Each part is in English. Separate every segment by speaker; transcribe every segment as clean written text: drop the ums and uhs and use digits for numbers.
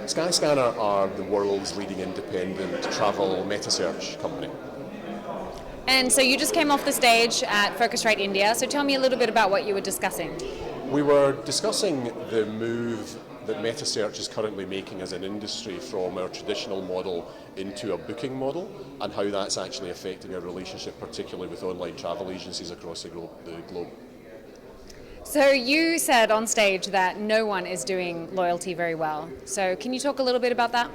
Speaker 1: Skyscanner are the world's leading independent travel meta-search company.
Speaker 2: And so you just came off the stage at Phocuswright India, so tell me a little bit about what you were discussing.
Speaker 1: We were discussing the move that meta-search is currently making as an industry from our traditional model into a booking model, and how that's actually affecting our relationship, particularly with online travel agencies across the globe.
Speaker 2: So you said on stage that no one is doing loyalty very well. So can you talk a little bit about that?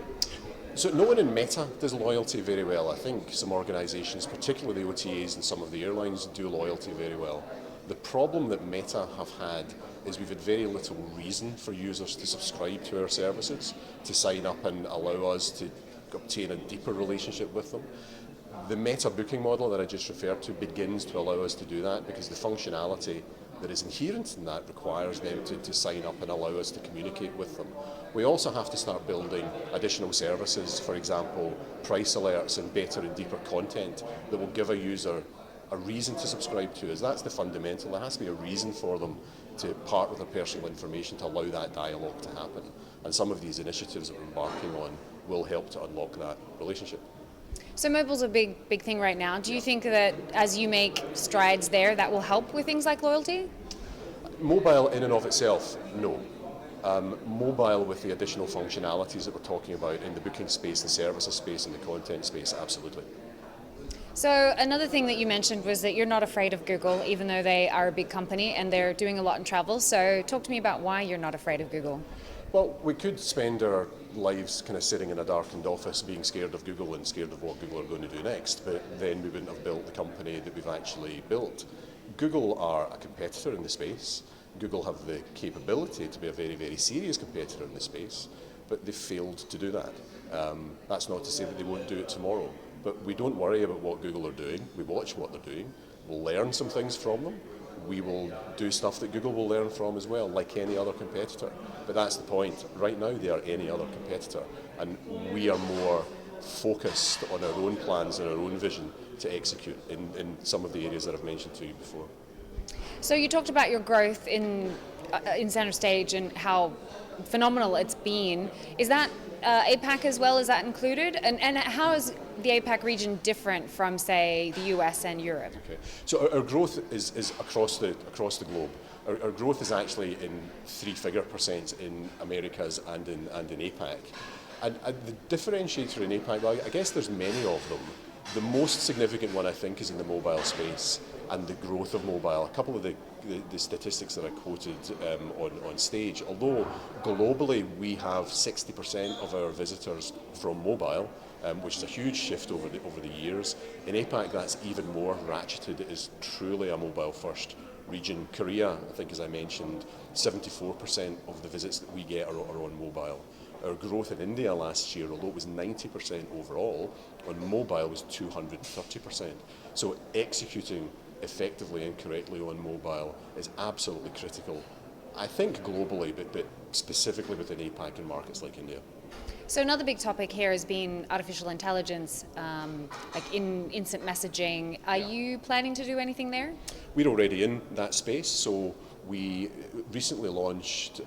Speaker 1: So no one in Meta does loyalty very well. I think some organisations, particularly the OTAs and some of the airlines, do loyalty very well. The problem that Meta have had is we've had very little reason for users to subscribe to our services, to sign up and allow us to obtain a deeper relationship with them. The Meta booking model that I just referred to begins to allow us to do that, because the functionality that is inherent in that requires them to sign up and allow us to communicate with them. We also have to start building additional services, for example, price alerts and better and deeper content that will give a user a reason to subscribe to us. That's the fundamental. There has to be a reason for them to part with their personal information to allow that dialogue to happen. And some of these initiatives that we're embarking on will help to unlock that relationship.
Speaker 2: So mobile's a big thing right now. Do you think that as you make strides there, that will help with things like loyalty?
Speaker 1: Mobile in and of itself, no. Mobile with the additional functionalities that we're talking about in the booking space, the services space and the content space, absolutely.
Speaker 2: So another thing that you mentioned was that you're not afraid of Google, even though they are a big company and they're doing a lot in travel. So talk to me about why you're not afraid of Google.
Speaker 1: Well, we could spend our lives kind of sitting in a darkened office being scared of Google and scared of what Google are going to do next, but then we wouldn't have built the company that we've actually built. Google are a competitor in the space. Google have the capability to be a very, very serious competitor in the space, but they've failed to do that. That's not to say that they won't do it tomorrow, but we don't worry about what Google are doing. We watch what they're doing. We'll learn some things from them. We will do stuff that Google will learn from as well, like any other competitor. But that's the point. Right now, they are any other competitor, and we are more focused on our own plans and our own vision to execute in some of the areas that I've mentioned to you before.
Speaker 2: So you talked about your growth in Center Stage and how phenomenal it's been. Is that APAC as well? Is that included? And how is the APAC region different from, say, the US and Europe?
Speaker 1: Okay. So our growth is across the globe. Our growth is actually in 3-figure % in Americas and in APAC. And the differentiator in APAC, well, I guess there's many of them. The most significant one, I think, is in the mobile space and the growth of mobile. A couple of the statistics that I quoted on stage, although globally we have 60% of our visitors from mobile, which is a huge shift over the years. In APAC, that's even more ratcheted. It is truly a mobile-first region. Korea, I think, as I mentioned, 74% of the visits that we get are on mobile. Our growth in India last year, although it was 90% overall, on mobile was 230%. So executing effectively and correctly on mobile is absolutely critical, I think globally, but specifically within APAC and markets like India.
Speaker 2: So another big topic here has been artificial intelligence, like in instant messaging. Are you planning to do anything there?
Speaker 1: We're already in that space. So we recently launched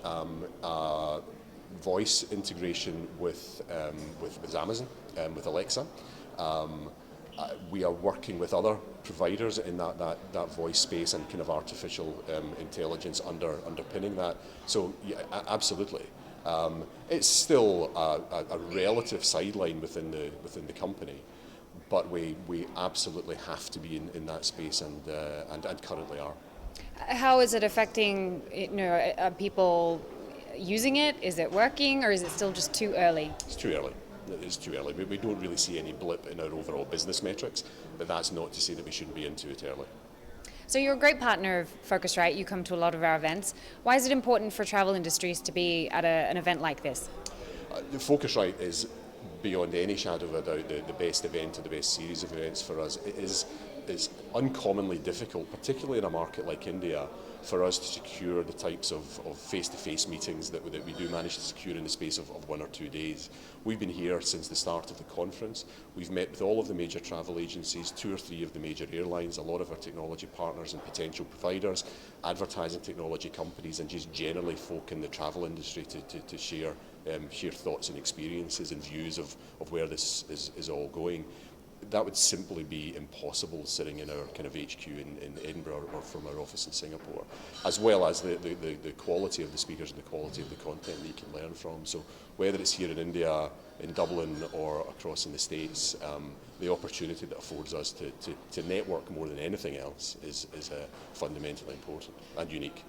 Speaker 1: voice integration with Amazon, with Alexa. We are working with other providers in that voice space and kind of artificial intelligence underpinning that. So yeah, absolutely. It's still a relative sideline within the company, but we absolutely have to be in that space and currently are.
Speaker 2: How is it affecting people using it? Is it working, or is it still just too early?
Speaker 1: It's too early. It is too early. We don't really see any blip in our overall business metrics, but that's not to say that we shouldn't be into it early.
Speaker 2: So you're a great partner of Phocuswright. You come to a lot of our events. Why is it important for travel industries to be at an event like this?
Speaker 1: Phocuswright is, beyond any shadow of a doubt, the best event or the best series of events for us. It's uncommonly difficult, particularly in a market like India, for us to secure the types of face-to-face meetings that we do manage to secure in the space of 1 or 2 days. We've been here since the start of the conference. We've met with all of the major travel agencies, 2 or 3 of the major airlines, a lot of our technology partners and potential providers, advertising technology companies, and just generally folk in the travel industry to share share thoughts and experiences and views of where this is all going. That would simply be impossible sitting in our kind of HQ in Edinburgh or from our office in Singapore, as well as the quality of the speakers and the quality of the content that you can learn from. So whether it's here in India, in Dublin or across in the States, the opportunity that affords us to network more than anything else is fundamentally important and unique.